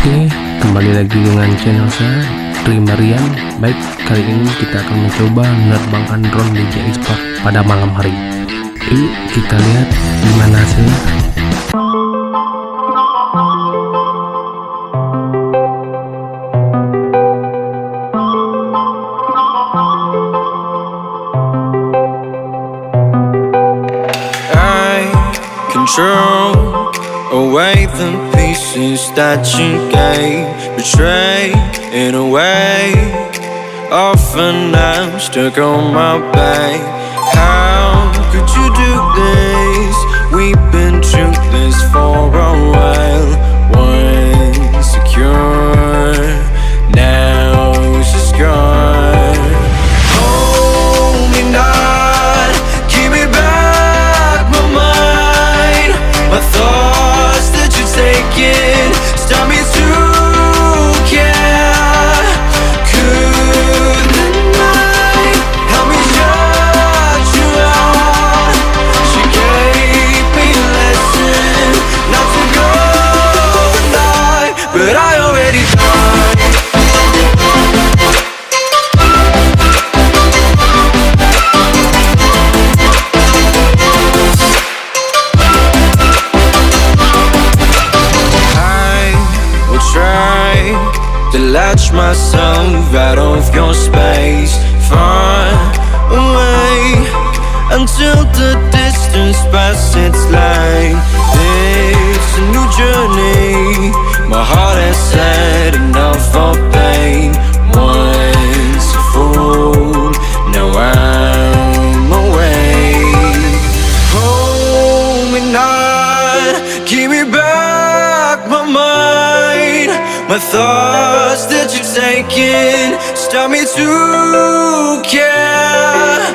Oke, kembali lagi dengan channel saya Primarian. Baik, kali ini kita akan mencoba menerbangkan drone DJI Spark pada malam hari. Yuk kita lihat gimana hasilnya. I control away the pieces that you gave, betray in a way. Often I'm stuck on my back. How could you do this? We've been through this for a while. Once secure, now it's just gone. Hold me not, give me back my mind, my thoughts that you're taking, stop me to care. Could the night help me shut you out? She gave me a lesson not to go tonight, but I already died. Try to latch myself out of your space, far away, until the distance passes its line. It's a new journey, my heart has had enough of pain. Once a fool, now I'm away. Hold me not, give me back my mind, my thoughts that you're taking, stop me to care.